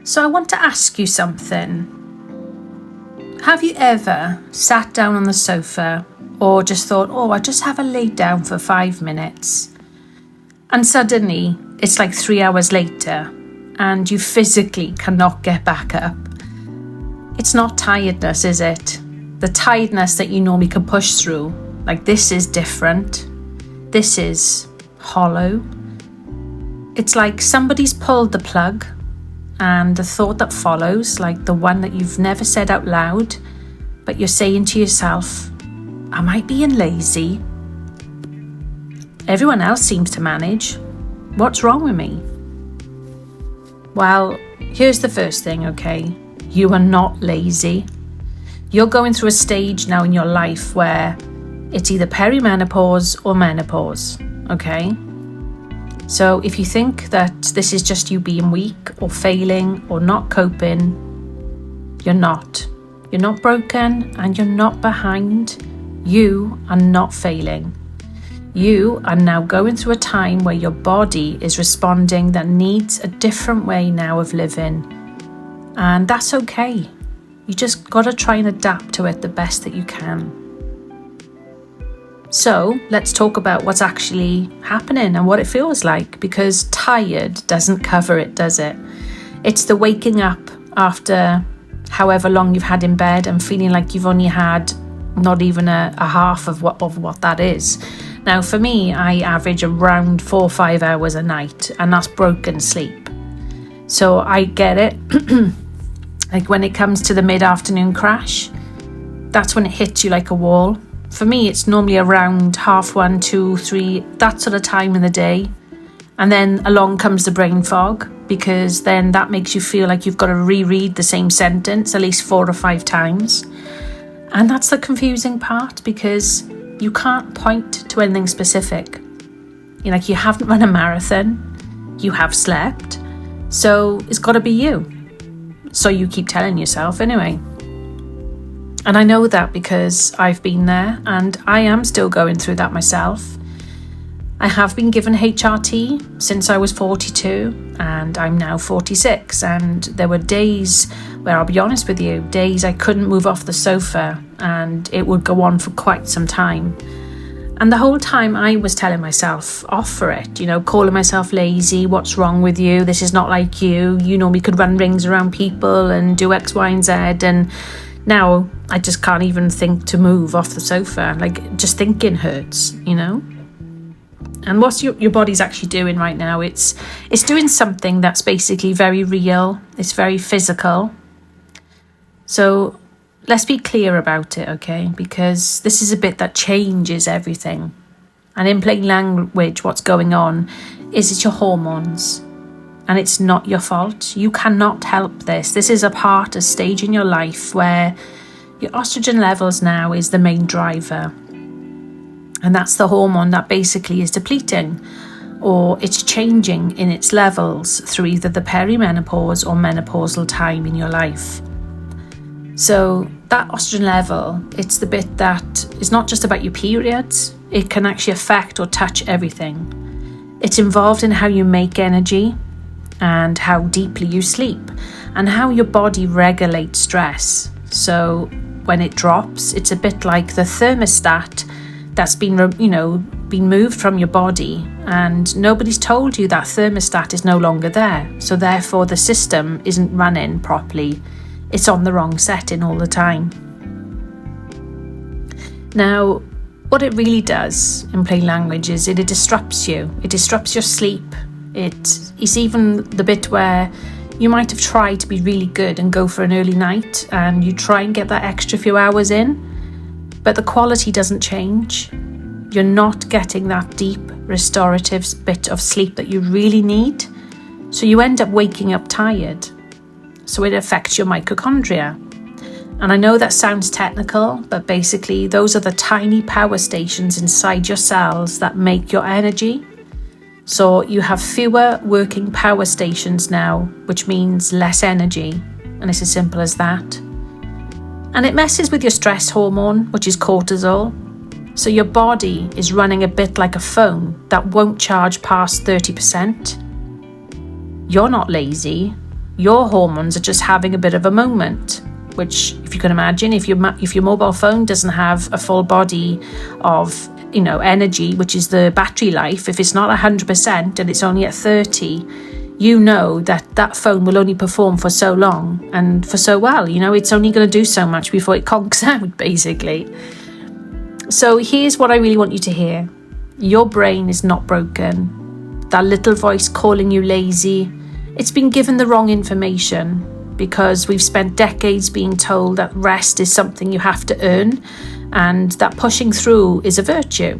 So I want to ask you something. Have you ever sat down on the sofa or just thought, I just have a lay down for 5 minutes, and suddenly it's like 3 hours later and you physically cannot get back up? It's not tiredness, is it? The tiredness that you normally can push through. Like, this is different. This is hollow. It's like somebody's pulled the plug, and the thought that follows, like the one that you've never said out loud, but you're saying to yourself, am I being lazy? Everyone else seems to manage. What's wrong with me? Well, here's the first thing, okay? You are not lazy. You're going through a stage now in your life where it's either perimenopause or menopause, okay? So if you think that this is just you being weak or failing or not coping, you're not. You're not broken and you're not behind. You are not failing. You are now going through a time where your body is responding that needs a different way now of living. And that's okay. You just got to try and adapt to it the best that you can. So let's talk about what's actually happening and what it feels like, because tired doesn't cover it, does it? It's the waking up after however long you've had in bed and feeling like you've only had not even a half of what that is. Now, for me, I average around 4 or 5 hours a night, and that's broken sleep. So I get it. Like when it comes to the mid-afternoon crash, that's when it hits you like a wall. For me, it's normally around 1:30, 2, 3, that sort of time in the day. And then along comes the brain fog, because then that makes you feel like you've got to reread the same sentence at least 4 or 5 times. And that's the confusing part, because you can't point to anything specific. Like, you haven't run a marathon, you have slept, so it's got to be you. So you keep telling yourself anyway. And I know that because I've been there, and I am still going through that myself. I have been given HRT since I was 42, and I'm now 46. And there were days where, I'll be honest with you, days I couldn't move off the sofa, and it would go on for quite some time. And the whole time I was telling myself off for it, calling myself lazy. What's wrong with you? This is not like you. You normally could run rings around people and do X, Y, and Z. And now I just can't even think to move off the sofa. Like, just thinking hurts, And what's your body's actually doing right now? It's doing something that's basically very real. It's very physical. So let's be clear about it, okay? Because this is a bit that changes everything. And in plain language, what's going on is it's your hormones. And it's not your fault. You cannot help this. This is a stage in your life where your oestrogen levels now is the main driver. And that's the hormone that basically is depleting, or it's changing in its levels through either the perimenopause or menopausal time in your life. So that oestrogen level, it's the bit that is not just about your periods. It can actually affect or touch everything. It's involved in how you make energy, and how deeply you sleep, and how your body regulates stress. So when it drops, it's a bit like the thermostat that's been moved from your body, and nobody's told you that thermostat is no longer there. So therefore the system isn't running properly. It's on the wrong setting all the time. Now, what it really does in plain language is it disrupts you. It disrupts your sleep. It's even the bit where you might have tried to be really good and go for an early night, and you try and get that extra few hours in, but the quality doesn't change. You're not getting that deep restorative bit of sleep that you really need. So you end up waking up tired. So it affects your mitochondria. And I know that sounds technical, but basically those are the tiny power stations inside your cells that make your energy. So you have fewer working power stations now, which means less energy. And it's as simple as that. And it messes with your stress hormone, which is cortisol. So your body is running a bit like a phone that won't charge past 30%. You're not lazy. your hormones are just having a bit of a moment, which, if you can imagine, if your mobile phone doesn't have a full body of energy, which is the battery life, if it's not 100% and it's only at 30, you know that phone will only perform for so long and for so well. It's only going to do so much before it conks out, basically. So here's what I really want you to hear. Your brain is not broken. That little voice calling you lazy, it's been given the wrong information, because we've spent decades being told that rest is something you have to earn and that pushing through is a virtue.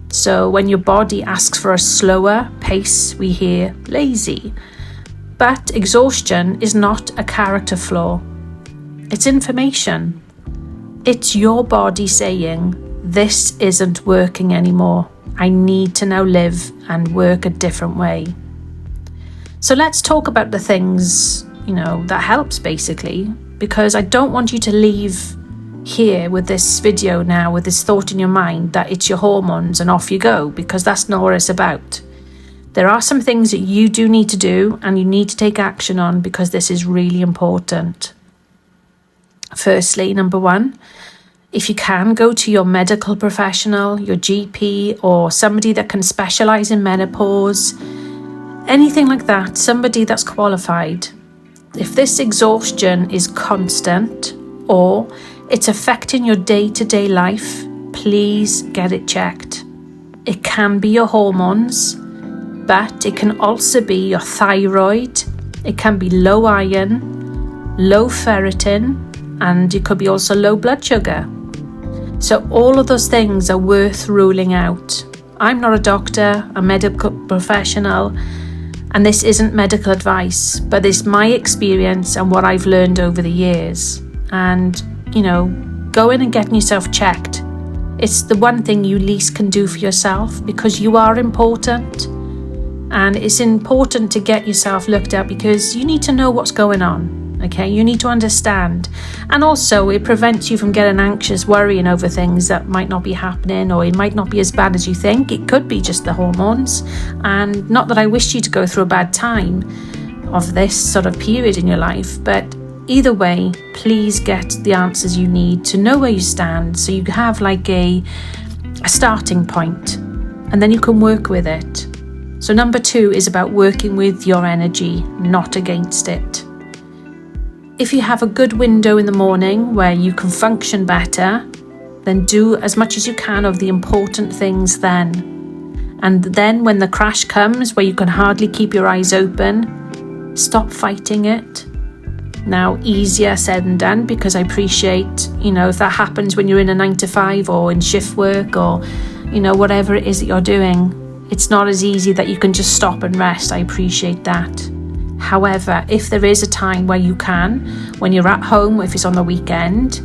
So when your body asks for a slower pace, we hear lazy. But exhaustion is not a character flaw. It's information. It's your body saying, this isn't working anymore. I need to now live and work a different way. So let's talk about the things that helps, basically, because I don't want you to leave here with this video now with this thought in your mind that it's your hormones and off you go, because that's not what it's about. There are some things that you do need to do and you need to take action on, because this is really important. Firstly, number one, if you can, go to your medical professional, your GP, or somebody that can specialise in menopause, anything like that, somebody that's qualified. If this exhaustion is constant or it's affecting your day-to-day life, please get it checked. It can be your hormones, but it can also be your thyroid. It can be low iron, low ferritin, and it could be also low blood sugar. So all of those things are worth ruling out. I'm not a doctor, a medical professional, and this isn't medical advice, but it's my experience and what I've learned over the years. And, going and getting yourself checked, it's the one thing you least can do for yourself, because you are important. And it's important to get yourself looked at, because you need to know what's going on. Okay, you need to understand. And also it prevents you from getting anxious, worrying over things that might not be happening, or it might not be as bad as you think. It could be just the hormones. And not that I wish you to go through a bad time of this sort of period in your life, but either way, please get the answers you need to know where you stand, so you have like a starting point, and then you can work with it. So number 2 is about working with your energy, not against it. If you have a good window in the morning where you can function better, then do as much as you can of the important things then. And then when the crash comes, where you can hardly keep your eyes open, stop fighting it. Now, easier said than done, because I appreciate, if that happens when you're in a 9-to-5 or in shift work or, whatever it is that you're doing, it's not as easy that you can just stop and rest. I appreciate that. However, if there is a time where you can, when you're at home, if it's on the weekend,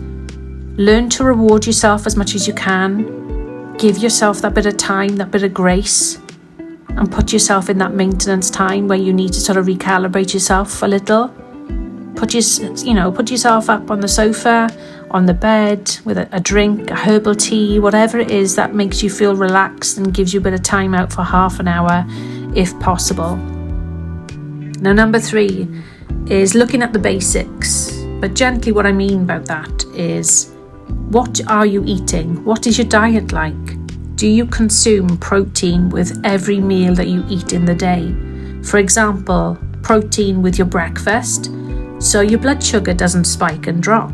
learn to reward yourself as much as you can. Give yourself that bit of time, that bit of grace, and put yourself in that maintenance time where you need to sort of recalibrate yourself a little. Put yourself up on the sofa, on the bed, with a drink, a herbal tea, whatever it is that makes you feel relaxed and gives you a bit of time out for half an hour, if possible. Now, number 3 is looking at the basics. But gently, what I mean about that is, what are you eating? What is your diet like? Do you consume protein with every meal that you eat in the day? For example, protein with your breakfast, so your blood sugar doesn't spike and drop.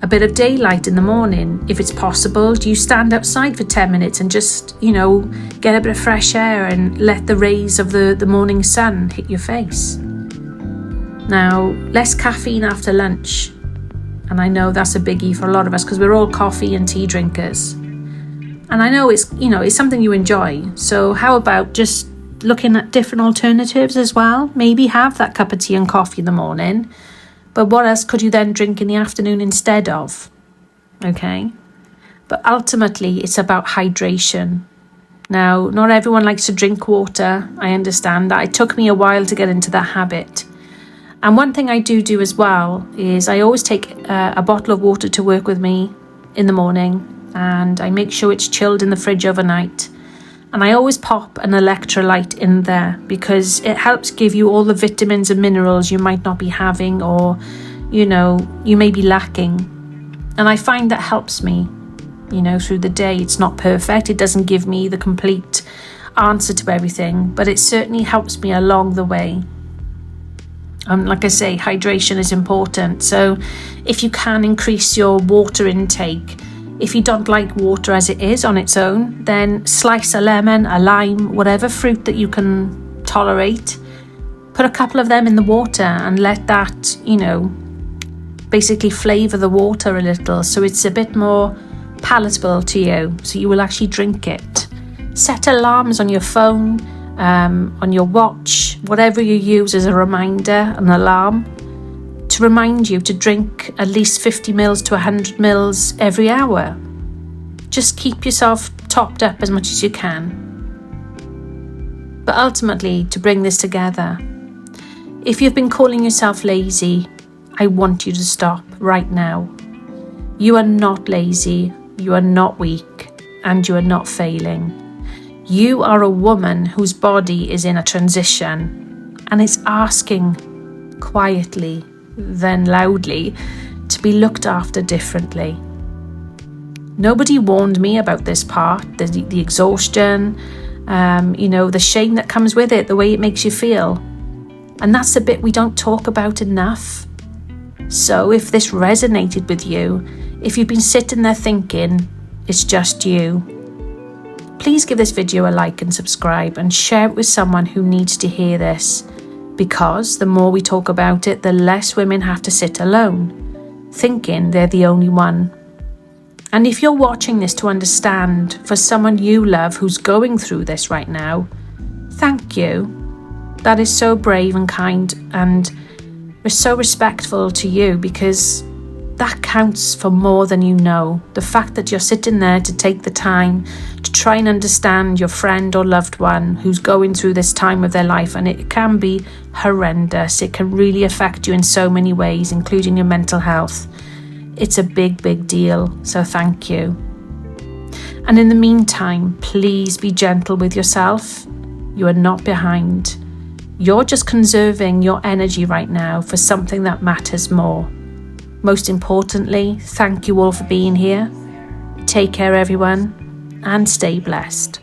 A bit of daylight in the morning, if it's possible. Do you stand outside for 10 minutes and just, get a bit of fresh air and let the rays of the morning sun hit your face? Now, less caffeine after lunch. And I know that's a biggie for a lot of us, because we're all coffee and tea drinkers. And I know it's something you enjoy. So how about just looking at different alternatives as well? Maybe have that cup of tea and coffee in the morning. But what else could you then drink in the afternoon instead of? Okay. But ultimately, it's about hydration. Now, not everyone likes to drink water. I understand that. It took me a while to get into that habit. And one thing I do as well is I always take a bottle of water to work with me in the morning, and I make sure it's chilled in the fridge overnight. And I always pop an electrolyte in there because it helps give you all the vitamins and minerals you might not be having, or, you know, you may be lacking. And I find that helps me, you know, through the day. It's not perfect. It doesn't give me the complete answer to everything, but it certainly helps me along the way. Like I say, hydration is important. So if you can increase your water intake, if you don't like water as it is on its own, then slice a lemon, a lime, whatever fruit that you can tolerate, put a couple of them in the water and let that, you know, basically flavour the water a little so it's a bit more palatable to you, so you will actually drink it. Set alarms on your phone, on your watch, whatever you use as a reminder, an alarm, to remind you to drink at least 50 mils to 100 mils every hour. Just keep yourself topped up as much as you can. But ultimately, to bring this together, if you've been calling yourself lazy, I want you to stop right now. You are not lazy, you are not weak, and you are not failing. You are a woman whose body is in a transition, and it's asking quietly, then loudly, to be looked after differently. Nobody warned me about this part, the exhaustion, you know, the shame that comes with it, the way it makes you feel. And that's the bit we don't talk about enough. So if this resonated with you, if you've been sitting there thinking it's just you, please give this video a like and subscribe and share it with someone who needs to hear this, because the more we talk about it, the less women have to sit alone, thinking they're the only one. And if you're watching this to understand for someone you love who's going through this right now, thank you. That is so brave and kind, and we're so respectful to you, because that counts for more than you know. The fact that you're sitting there to take the time to try and understand your friend or loved one who's going through this time of their life, and it can be horrendous. It can really affect you in so many ways, including your mental health. It's a big, big deal, so thank you. And in the meantime, please be gentle with yourself. You are not behind. You're just conserving your energy right now for something that matters more. Most importantly, thank you all for being here. Take care, everyone, and stay blessed.